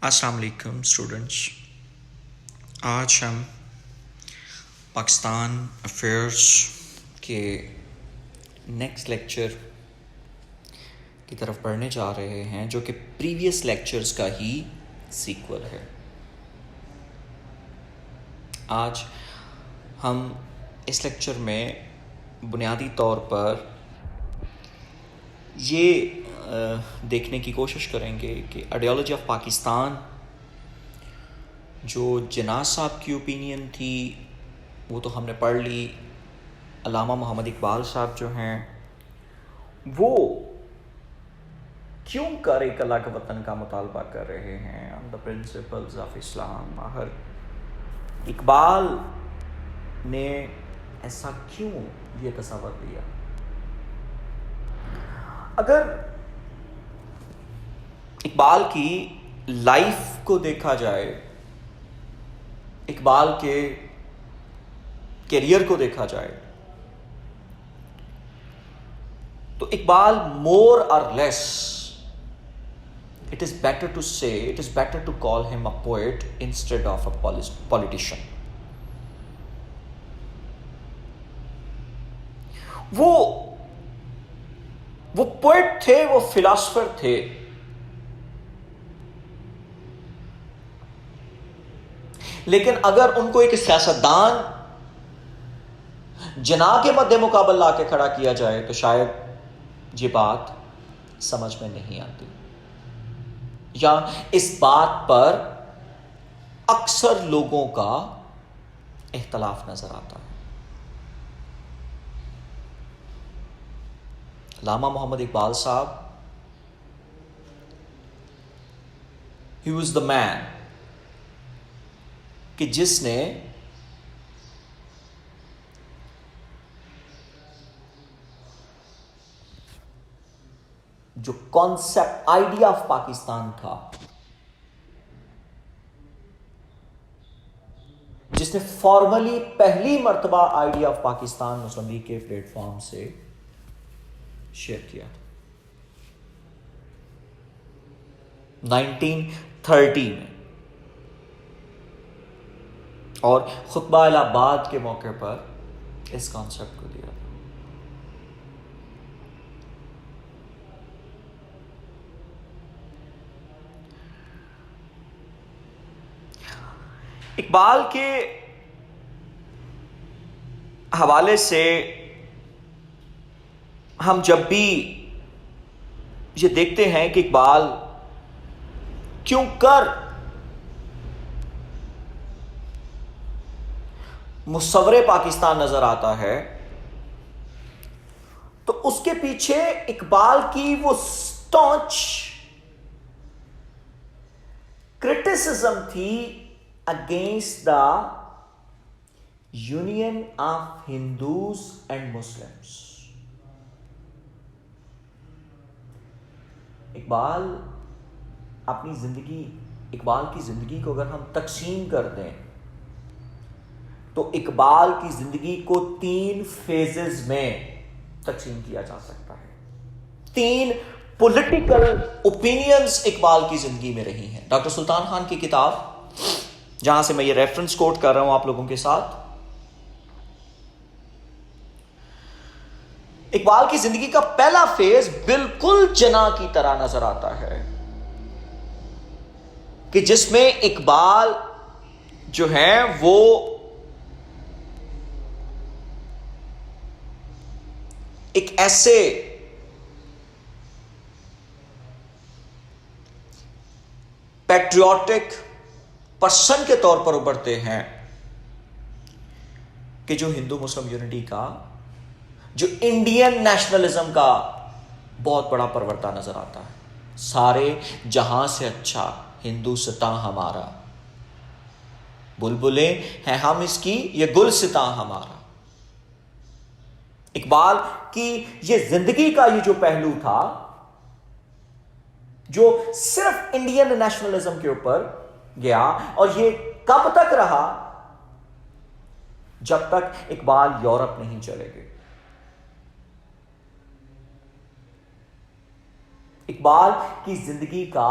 السلام علیکم اسٹوڈنٹس. آج ہم پاکستان افیئرس کے نیکسٹ لیکچر کی طرف پڑھنے جا رہے ہیں جو کہ پریویس لیکچرز کا ہی سیکول ہے. آج ہم اس لیکچر میں بنیادی طور پر یہ دیکھنے کی کوشش کریں گے کہ آئیڈیالوجی آف پاکستان جو جناح صاحب کی اوپینین تھی وہ تو ہم نے پڑھ لی. علامہ محمد اقبال صاحب جو ہیں وہ کیوں کر ایک الگ وطن کا مطالبہ کر رہے ہیں آن دا پرنسپلز آف اسلام. اقبال نے ایسا کیوں یہ تصور دیا؟ اگر اقبال کی لائف کو دیکھا جائے، اقبال کے کیریئر کو دیکھا جائے، تو اقبال مور اور لیس it is better to call him a poet instead of a politician. وہ پوئٹ تھے، وہ فلاسفر تھے. لیکن اگر ان کو ایک سیاستدان جناح کے مد مقابل لا کے کھڑا کیا جائے تو شاید یہ بات سمجھ میں نہیں آتی، یا اس بات پر اکثر لوگوں کا اختلاف نظر آتا ہے. علامہ محمد اقبال صاحب he was the man کہ جس نے جو کانسیپٹ آئیڈیا آف پاکستان تھا، جس نے فارملی پہلی مرتبہ idea of Pakistan Muslim league کے پلیٹ فارم سے شیئر کیا 1930 میں، اور خطبہ الہ آباد کے موقع پر اس کانسیپٹ کو دیا تھا. اقبال کے حوالے سے ہم جب بھی یہ دیکھتے ہیں کہ اقبال کیوں کر مصور پاکستان نظر آتا ہے، تو اس کے پیچھے اقبال کی وہ سٹانچ کرٹیسزم تھی against the union of Hindus and Muslims. Iqbal کی زندگی کو اگر ہم تقسیم کر دیں تو اقبال کی زندگی کو 3 فیزز میں تقسیم کیا جا سکتا ہے. 3 پولیٹیکل اوپینینز اقبال کی زندگی میں رہی ہیں. ڈاکٹر سلطان خان کی کتاب جہاں سے میں یہ ریفرنس کوٹ کر رہا ہوں آپ لوگوں کے ساتھ، اقبال کی زندگی کا پہلا فیز بالکل جناح کی طرح نظر آتا ہے کہ جس میں اقبال جو ہیں وہ ایک ایسے پیٹریوٹک پرسن کے طور پر ابھرتے ہیں کہ جو ہندو مسلم یونٹی کا، جو انڈین نیشنلزم کا بہت بڑا پرورتا نظر آتا ہے. سارے جہاں سے اچھا ہندوستاں ہمارا، بلبلیں ہیں ہم اس کی، یہ گلستاں ہمارا. اقبال کی یہ زندگی کا یہ جو پہلو تھا جو صرف انڈین نیشنلزم کے اوپر گیا، اور یہ کب تک رہا؟ جب تک اقبال یورپ نہیں چلے گئے. اقبال کی زندگی کا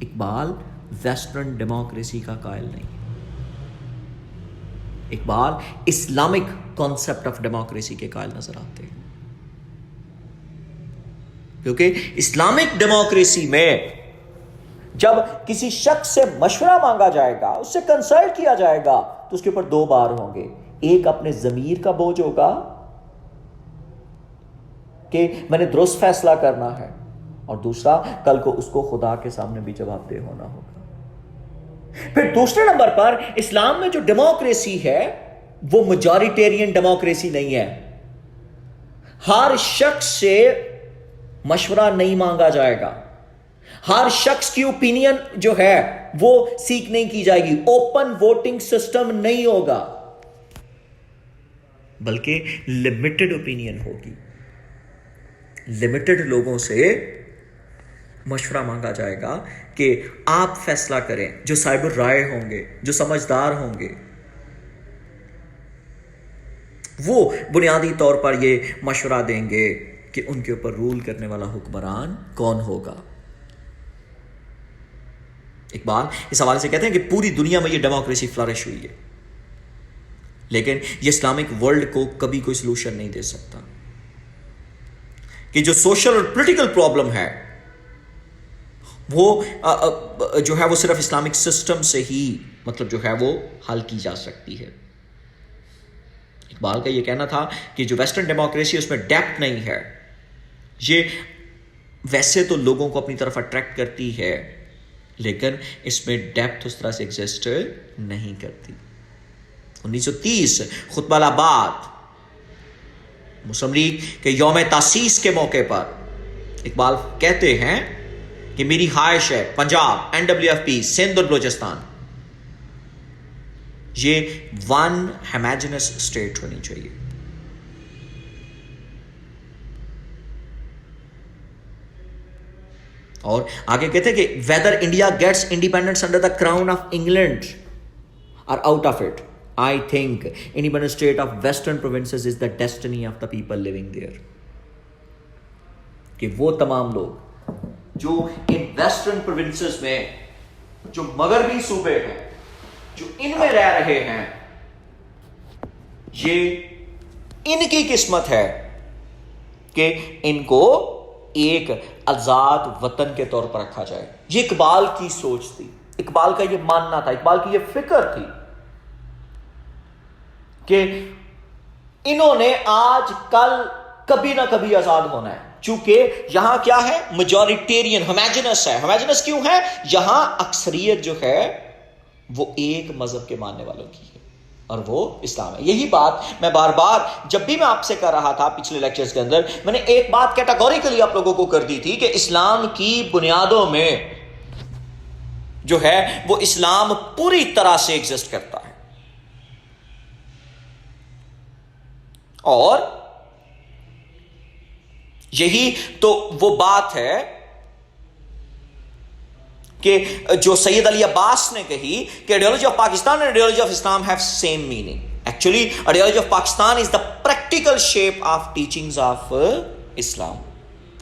اقبال ویسٹرن ڈیموکریسی کا قائل نہیں. Iqbal Islamic concept of democracy کے قائل نظر آتے ہیں. کیونکہ اسلامک ڈیموکریسی میں جب کسی شخص سے مشورہ مانگا جائے گا, اس سے کنسلٹ کیا جائے گا, تو اس کے اوپر دو بار ہوں گے. ایک اپنے ضمیر کا بوجھ ہوگا کہ میں نے درست فیصلہ کرنا ہے, اور دوسرا کل کو اس کو خدا کے سامنے بھی جواب دہ ہونا ہوگا. پھر دوسرے نمبر پر اسلام میں جو ڈیموکریسی ہے وہ میجورٹیرین ڈیموکریسی نہیں ہے. ہر شخص سے مشورہ نہیں مانگا جائے گا, ہر شخص کی اوپینین جو ہے وہ سیکھ نہیں کی جائے گی, اوپن ووٹنگ سسٹم نہیں ہوگا, بلکہ لمیٹڈ اوپینین ہوگی. لمیٹڈ لوگوں سے مشورہ مانگا جائے گا کہ آپ فیصلہ کریں, جو صاحب الرائے ہوں گے, جو سمجھدار ہوں گے, وہ بنیادی طور پر یہ مشورہ دیں گے کہ ان کے اوپر رول کرنے والا حکمران کون ہوگا. اقبال اس حوالے سے کہتے ہیں کہ پوری دنیا میں یہ ڈیموکریسی فلرش ہوئی ہے, لیکن یہ اسلامک ورلڈ کو کبھی کوئی سلوشن نہیں دے سکتا, کہ جو سوشل اور پولیٹیکل پرابلم ہے وہ جو ہے وہ صرف اسلامک سسٹم سے ہی مطلب جو ہے وہ حل کی جا سکتی ہے. اقبال کا یہ کہنا تھا کہ جو ویسٹرن ڈیموکریسی اس میں ڈیپتھ نہیں ہے, یہ ویسے تو لوگوں کو اپنی طرف اٹریکٹ کرتی ہے, لیکن اس میں ڈیپتھ اس طرح سے ایگزسٹ نہیں کرتی. 1930 خطبہ الآباد مسلم لیگ کے یوم تاسیس کے موقع پر اقبال کہتے ہیں کہ میری خواہش ہے پنجاب, NWFP, سندھ اور بلوچستان یہ ون ہوموجینس اسٹیٹ ہونی چاہیے. اور آگے کہتے ہیں کہ whether India gets independence under the crown of England or out of it, I think independent state of western provinces is the destiny of the people living there. کہ وہ تمام لوگ جو ان ویسٹرن پروونسز میں, جو مغربی صوبے ہیں, جو ان میں رہ رہے ہیں, یہ ان کی قسمت ہے کہ ان کو ایک آزاد وطن کے طور پر رکھا جائے. یہ اقبال کی سوچ تھی, اقبال کا یہ ماننا تھا, اقبال کی یہ فکر تھی کہ انہوں نے آج کل کبھی نہ کبھی آزاد ہونا ہے. چونکہ یہاں کیا ہے, میجورٹیرین, ہوموجینس ہے. ہوموجینس کیوں ہے؟ یہاں اکثریت جو ہے وہ ایک مذہب کے ماننے والوں کی ہے, اور وہ اسلام ہے. یہی بات میں بار بار جب بھی میں آپ سے کر رہا تھا پچھلے لیکچرز کے اندر, میں نے ایک بات کیٹاگوریکلی آپ لوگوں کو کر دی تھی کہ اسلام کی بنیادوں میں جو ہے وہ اسلام پوری طرح سے ایگزسٹ کرتا ہے. اور یہی تو وہ بات ہے کہ جو سید علی عباس نے کہی کہ ideology of Pakistan and ideology of Islam have same meaning. Actually ideology of Pakistan is the practical shape of teachings of Islam,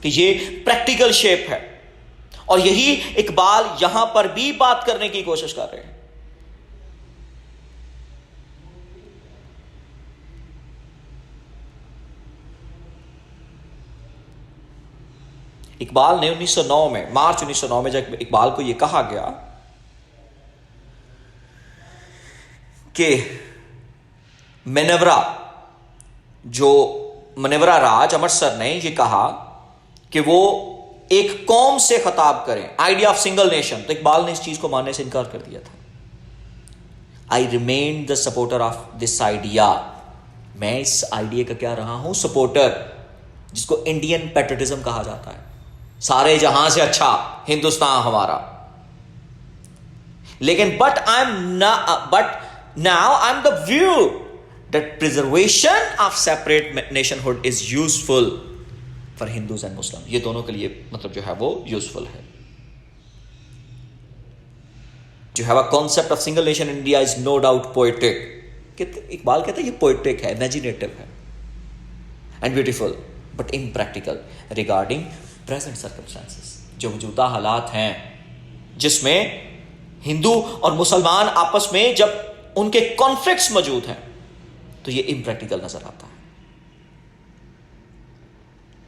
کہ یہ پریکٹیکل شیپ ہے. اور یہی اقبال یہاں پر بھی بات کرنے کی کوشش کر رہے ہیں. اقبال نے 1909 میں, مارچ 1909 میں جب اقبال کو یہ کہا گیا کہ منورہ راج امرتسر نے یہ کہا کہ وہ ایک قوم سے خطاب کریں, آئیڈیا آف سنگل نیشن, تو اقبال نے اس چیز کو ماننے سے انکار کر دیا تھا. I remain the supporter of this idea, میں اس آئیڈیا کا کیا رہا ہوں, سپورٹر, جس کو انڈین پیٹریٹزم کہا جاتا ہے, سارے جہاں سے اچھا ہندوستان ہمارا. لیکن but now I am the view that preservation of separate nationhood is useful for Hindus and Muslim. یہ دونوں کے لیے مطلب جو ہے وہ یوزفل ہے. جو ہے وہ concept of single nation India is no doubt poetic. Iqbal کہتا ہے یہ پوئٹک ہے, امیجینیٹو ہے and beautiful, but in practical regarding present circumstances. جو موجودہ حالات ہیں جس میں ہندو اور مسلمان آپس میں جب ان کے کانفلکٹس موجود ہیں تو یہ امپریکٹیکل نظر آتا ہے.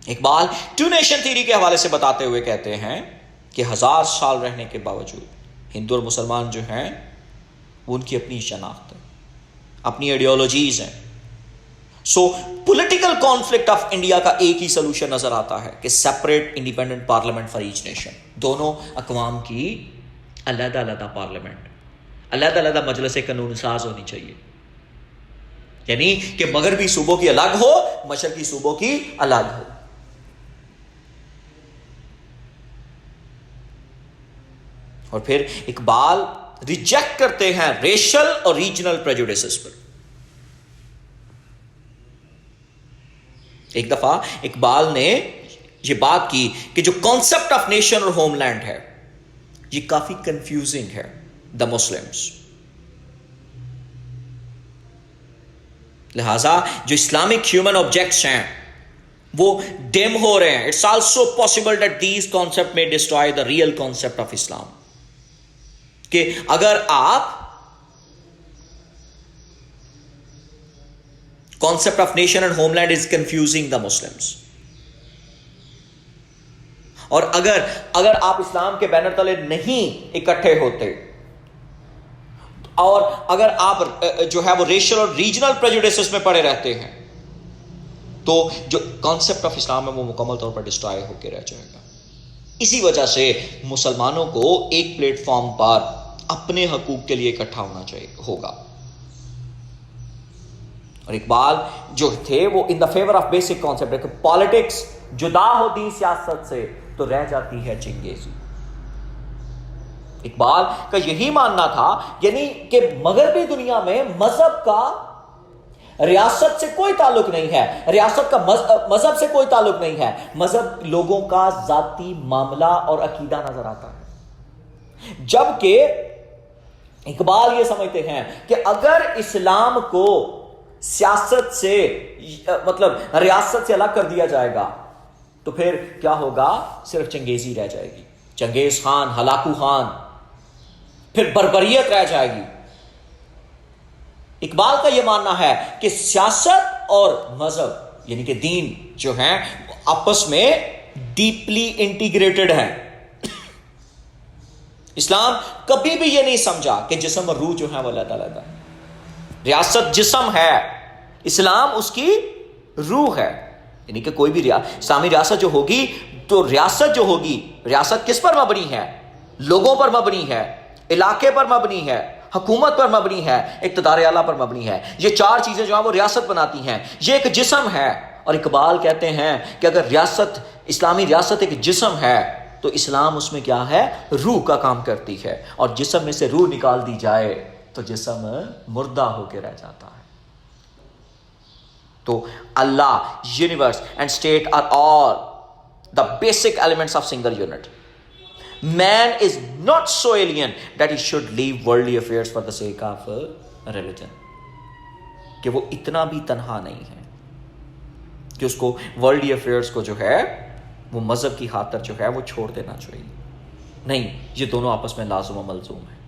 اقبال ٹو نیشن تھیوری کے حوالے سے بتاتے ہوئے کہتے ہیں کہ 1000 سال رہنے کے باوجود ہندو اور مسلمان جو ہیں وہ ان کی اپنی شناخت ہے, اپنی آئیڈیالوجیز ہیں. So political conflict of India کا ایک ہی سولوشن نظر آتا ہے کہ separate independent parliament for each nation. دونوں اقوام کی علیحدہ علیحدہ پارلیمنٹ, علیحدہ علیحدہ مجلس قانون ساز ہونی چاہیے. یعنی کہ مغربی صوبوں کی الگ ہو, مشرقی صوبوں کی الگ ہو. اور پھر اقبال ریجیکٹ کرتے ہیں ریشل اور ریجنل پریجوڈیسز پر. ایک دفعہ اقبال نے یہ بات کی کہ جو کانسیپٹ آف نیشن اور ہوم لینڈ ہے یہ کافی کنفیوزنگ ہے دا مسلمس. لہذا جو اسلامک ہیومن آبجیکٹس ہیں وہ ڈیم ہو رہے ہیں. It's also possible that these concept may destroy the real concept of Islam. کہ اگر آپ concept of nation and homeland is confusing the Muslims, اور اگر آپ اسلام کے بینر تلے نہیں اکٹھے ہوتے اور اگر آپ جو ہے وہ ریشل اور ریجنل پریجوڈیسز میں پڑے رہتے ہیں تو جو کانسیپٹ آف اسلام ہے وہ مکمل طور پر ڈسٹرائے ہو کے رہ جائے گا. اسی وجہ سے مسلمانوں کو ایک پلیٹ فارم پر اپنے حقوق کے لیے اکٹھا ہونا چاہیے ہوگا. اور اقبال جو تھے وہ in the favour of basic concept ہے کہ پالیٹکس جدا ہو دین سیاست سے تو رہ جاتی ہے چنگیزی. اقبال کا یہی ماننا تھا یعنی کہ مغربی دنیا میں مذہب کا ریاست سے کوئی تعلق نہیں ہے, ریاست کا مذہب سے کوئی تعلق نہیں ہے. مذہب لوگوں کا ذاتی معاملہ اور عقیدہ نظر آتا ہے. جبکہ اقبال یہ سمجھتے ہیں کہ اگر اسلام کو سیاست سے مطلب ریاست سے الگ کر دیا جائے گا تو پھر کیا ہوگا, صرف چنگیزی رہ جائے گی, چنگیز خان, ہلاکو خان, پھر بربریت رہ جائے گی. اقبال کا یہ ماننا ہے کہ سیاست اور مذہب یعنی کہ دین جو ہیں آپس میں ڈیپلی انٹیگریٹڈ ہیں. اسلام کبھی بھی یہ نہیں سمجھا کہ جسم اور روح جو ہے وہ علیحدہ علیحدہ ہے. ریاست جسم ہے, اسلام اس کی روح ہے. یعنی کہ کوئی بھی اسلامی ریاست جو ہوگی تو ریاست جو ہوگی, ریاست کس پر مبنی ہے؟ لوگوں پر مبنی ہے, علاقے پر مبنی ہے, حکومت پر مبنی ہے, اقتدار اعلیٰ پر مبنی ہے. یہ 4 چیزیں جو ہیں وہ ریاست بناتی ہیں. یہ ایک جسم ہے. اور اقبال کہتے ہیں کہ اگر ریاست, اسلامی ریاست ایک جسم ہے تو اسلام اس میں کیا ہے, روح کا کام کرتی ہے. اور جسم میں سے روح نکال دی جائے تو جسم مردہ ہو کے رہ جاتا ہے. تو Allah, universe and state are all the basic elements of single unit. Man is not so alien that he should leave worldly affairs for the sake of religion. کہ وہ اتنا بھی تنہا نہیں ہے کہ اس کو worldly affairs کو جو ہے وہ مذہب کی خاطر جو ہے وہ چھوڑ دینا چاہیے. نہیں, یہ دونوں آپس میں لازم و ملزوم ہیں.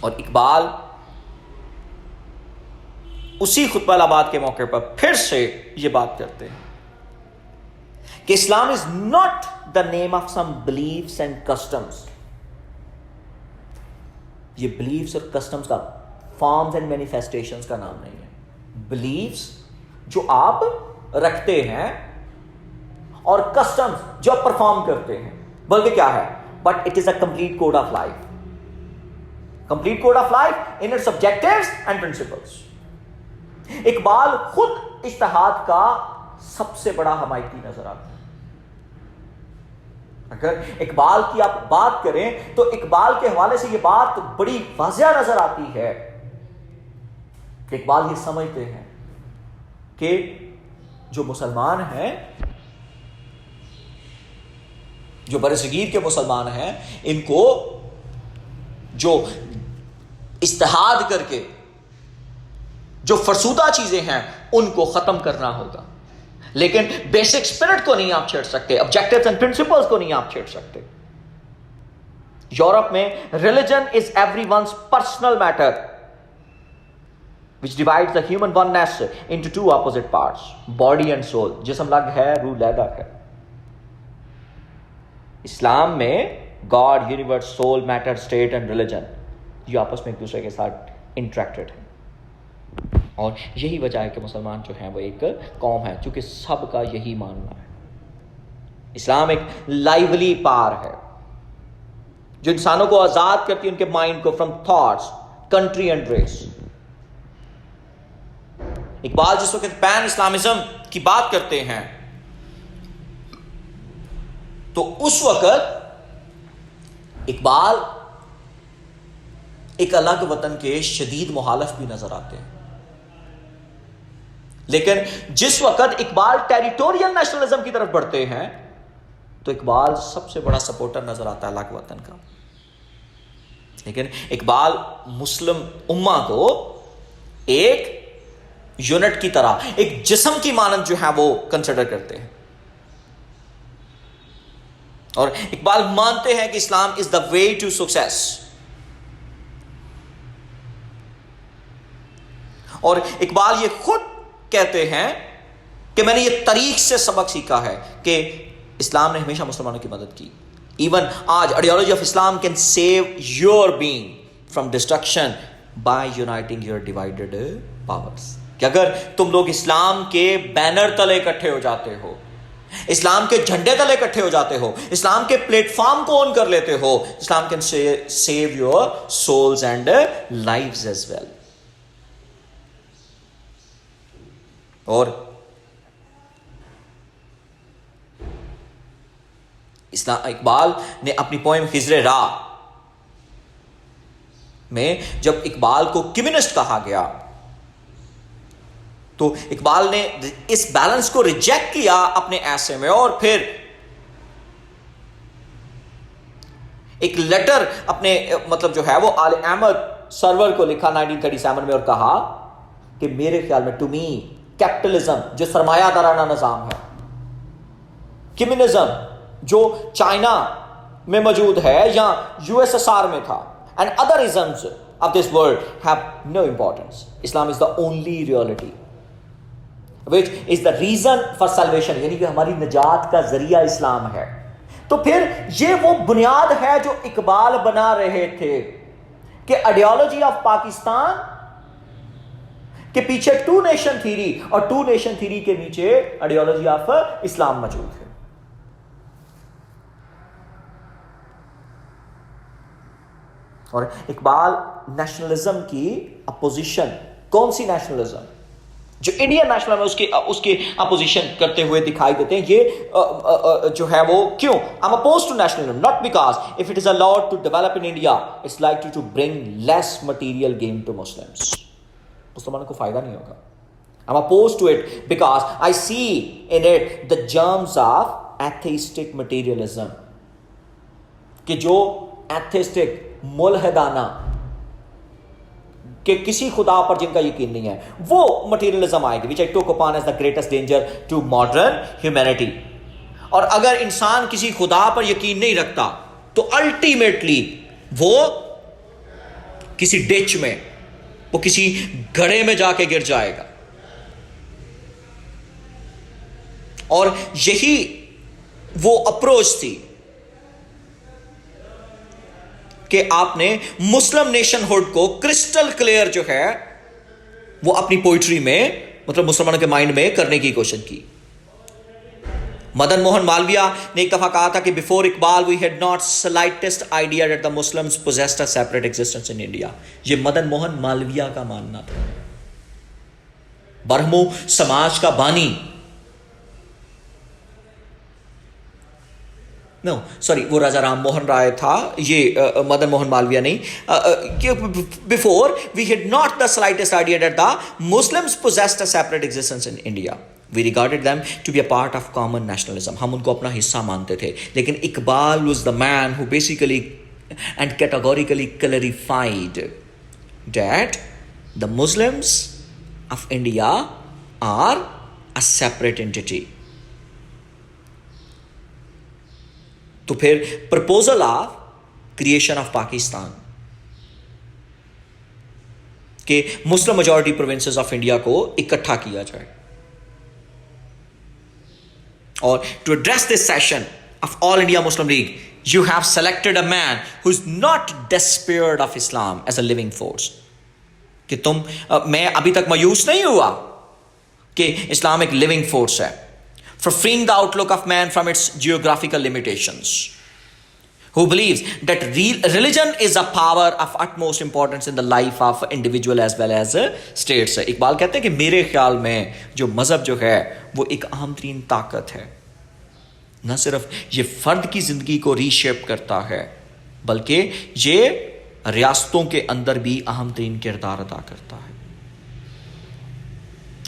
اور اقبال اسی خطبہ الآباد کے موقع پر پھر سے یہ بات کرتے ہیں کہ Islam is not the name of some beliefs and customs. یہ بلیفس اور کسٹمس کا, فارمز اینڈ مینیفیسٹیشنز کا نام نہیں ہے. بلیفس جو آپ رکھتے ہیں اور کسٹمز جو آپ پرفارم کرتے ہیں, بلکہ کیا ہے, but it is a complete code of life. Complete code of life in its objectives and principles. Iqbal خود اجتہاد کا سب سے بڑا حمایتی نظر آتا ہے. اگر اقبال کی آپ بات کریں تو اقبال کے حوالے سے یہ بات بڑی واضح نظر آتی ہے کہ اقبال یہ سمجھتے ہیں کہ جو مسلمان ہیں, جو برصغیر کے مسلمان ہیں, ان کو جو اجتہاد کر کے جو فرسودہ چیزیں ہیں ان کو ختم کرنا ہوگا. لیکن بیسک اسپرٹ کو نہیں آپ چھیڑ سکتے, آبجیکٹیوز اینڈ پرنسپلز کو نہیں آپ چھیڑ سکتے. یورپ میں religion is every one's personal matter which divides the human oneness into two opposite parts, body and soul. جسم الگ ہے, روح علیحدہ ہے. اسلام میں God, universe, soul, matter, state and religion یہ آپس میں ایک دوسرے کے ساتھ انٹریکٹڈ ہیں, اور یہی وجہ ہے کہ مسلمان جو ہیں وہ ایک قوم ہے, چونکہ سب کا یہی ماننا ہے. اسلام ایک لائیولی پار ہے جو انسانوں کو آزاد کرتی ہے ان کے مائنڈ کو from thoughts, country and race. Iqbal جس وقت پین اسلامزم کی بات کرتے ہیں تو اس وقت اقبال ایک الگ وطن کے شدید مخالف بھی نظر آتے ہیں. لیکن جس وقت اقبال ٹیریٹوریل نیشنلزم کی طرف بڑھتے ہیں تو اقبال سب سے بڑا سپورٹر نظر آتا ہے الگ وطن کا. لیکن اقبال مسلم امہ کو ایک یونٹ کی طرح, ایک جسم کی مانند جو ہے وہ کنسیڈر کرتے ہیں, اور اقبال مانتے ہیں کہ Islam is the way to success. اور اقبال یہ خود کہتے ہیں کہ میں نے یہ طریق سے سبق سیکھا ہے کہ اسلام نے ہمیشہ مسلمانوں کی مدد کی. ایون آج ideology of Islam can save your being from destruction by uniting your divided powers. کہ اگر تم لوگ اسلام کے بینر تلے اکٹھے ہو جاتے ہو, اسلام کے جھنڈے تلے اکٹھے ہو جاتے ہو, اسلام کے پلیٹ فارم کو اون کر لیتے ہو, Islam can save your souls and lives as well. اور اقبال نے اپنی پوئم خضر راہ میں جب اقبال کو کمیونسٹ کہا گیا تو اقبال نے اس بیلنس کو ریجیکٹ کیا اپنے ایسے میں, اور پھر ایک لیٹر اپنے مطلب جو ہے وہ آل احمد سرور کو لکھا 1937 میں, اور کہا کہ میرے خیال میں ٹو می کیپٹلزم جو سرمایہ دارانہ نظام ہے, کمیونزم جو چائنا میں موجود ہے یا یو ایس ایس آر میں تھا, and other isms of this world have no importance. Islam is the only reality which is the reason for salvation, یعنی کہ ہماری نجات کا ذریعہ اسلام ہے. تو پھر یہ وہ بنیاد ہے جو اقبال بنا رہے تھے کہ آئیڈیالوجی آف پاکستان کے پیچھے ٹو نیشن تھیری, اور ٹو نیشن تھیری کے نیچے آئیڈیالوجی آف اسلام موجود ہے. اور اقبال نیشنلزم کی اپوزیشن, کون سی نیشنلزم, جو انڈین نیشنل میں اس کی اپوزیشن کرتے ہوئے دکھائی دیتے ہیں. یہ جو ہے وہ کیوں, I'm opposed to nationalism not because if it is allowed to develop in India it's likely to bring less material gain to Muslims. مسلمانوں کو فائدہ نہیں ہوگا. I'm opposed to it because I see in it the germs of atheistic materialism, کہ جو atheistic ملحدانہ کہ کسی خدا پر جن کا یقین نہیں ہے وہ مٹیریلزم آئے گی, which I took upon as the greatest danger to modern humanity. اور اگر انسان کسی خدا پر یقین نہیں رکھتا تو الٹیمیٹلی وہ کسی ڈچ میں, وہ کسی گڑھے میں جا کے گر جائے گا. اور یہی وہ اپروچ تھی کہ آپ نے مسلم نیشن ہوڈ کو کرسٹل کلیئر جو ہے وہ اپنی پوئٹری میں مطلب مسلمانوں کے مائنڈ میں کرنے کی کوشش کی. مدن موہن مالویہ نے ایک دفعہ کہا تھا کہ before Iqbal we had not slightest idea that the Muslims possessed a separate existence in India. یہ مدن موہن مالویہ کا ماننا تھا, برہمو سماج کا بانی. نو سوری, وہ راجا رام موہن رائے تھا, یہ مدن موہن مالویہ نہیں. Before we had not the slightest idea that the Muslims possessed a separate existence in India. We regarded them to be a part of common nationalism. ہم ان کو اپنا حصہ مانتے تھے. لیکن Iqbal was the man who basically and categorically clarified that the Muslims of India are a separate entity. تو پھر proposal of creation of Pakistan کہ Muslim majority provinces of India کو اکٹھا کیا جائے. اور to address this session of All India Muslim League, you have selected a man who is not despaired of Islam as a living force. کہ میں ابھی تک مایوس نہیں ہوا کہ اسلام ایک لیونگ فورس ہے. For freeing the outlook of man from its geographical limitations, who believes that religion is a power of utmost importance in the life of individual as well as states. Iqbal کہتے ہیں کہ میرے خیال میں جو مذہب جو ہے وہ ایک اہم ترین طاقت ہے, نہ صرف یہ فرد کی زندگی کو ری شیپ کرتا ہے بلکہ یہ ریاستوں کے اندر بھی اہم ترین کردار ادا کرتا ہے.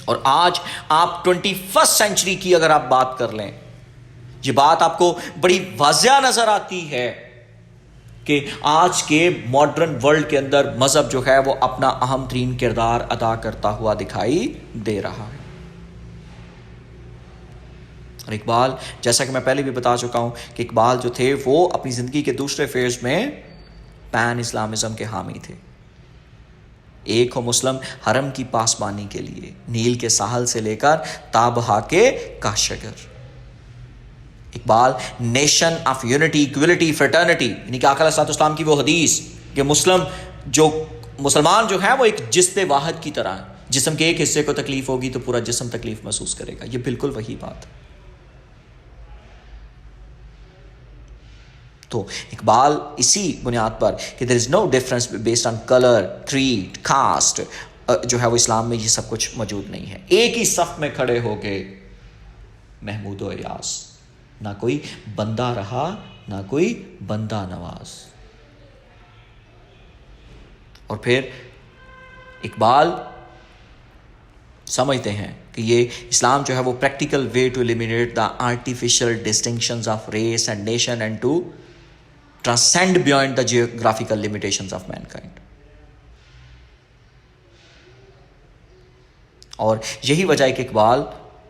اور آج آپ 21st سینچری کی اگر آپ بات کر لیں, یہ بات آپ کو بڑی واضح نظر آتی ہے کہ آج کے ماڈرن ورلڈ کے اندر مذہب جو ہے وہ اپنا اہم ترین کردار ادا کرتا ہوا دکھائی دے رہا ہے. اور اقبال, جیسا کہ میں پہلے بھی بتا چکا ہوں کہ اقبال جو تھے وہ اپنی زندگی کے دوسرے فیز میں پین اسلامزم کے حامی تھے. ایک ہو مسلم حرم کی پاسبانی کے لیے, نیل کے ساحل سے لے کر تابہا کے Kashgar. Iqbal nation of unity, equality, fraternity, یعنی کہ آقا علیہ الصلوۃ والسلام کی وہ حدیث کہ مسلمان جو ہیں وہ ایک جسم واحد کی طرح, جسم کے ایک حصے کو تکلیف ہوگی تو پورا جسم تکلیف محسوس کرے گا. یہ بالکل وہی بات. تو اقبال اسی بنیاد پر کہ there is no difference based on color, creed, caste, جو ہے وہ اسلام میں یہ سب کچھ موجود نہیں ہے. ایک ہی صف میں کھڑے ہو گئے محمود و ایاز, نہ کوئی بندہ رہا نہ کوئی بندہ نواز. اور پھر اقبال سمجھتے ہیں کہ یہ اسلام جو ہے وہ practical way to eliminate the artificial distinctions of race and nation and to transcend beyond the geographical limitations of mankind. اور یہی وجہ ہے کہ اقبال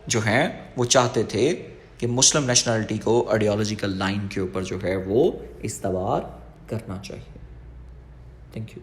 جو ہیں وہ چاہتے تھے کہ مسلم نیشنلٹی کو آئیڈیالوجیکل لائن کے اوپر جو ہے وہ استوار کرنا چاہیے. Thank you.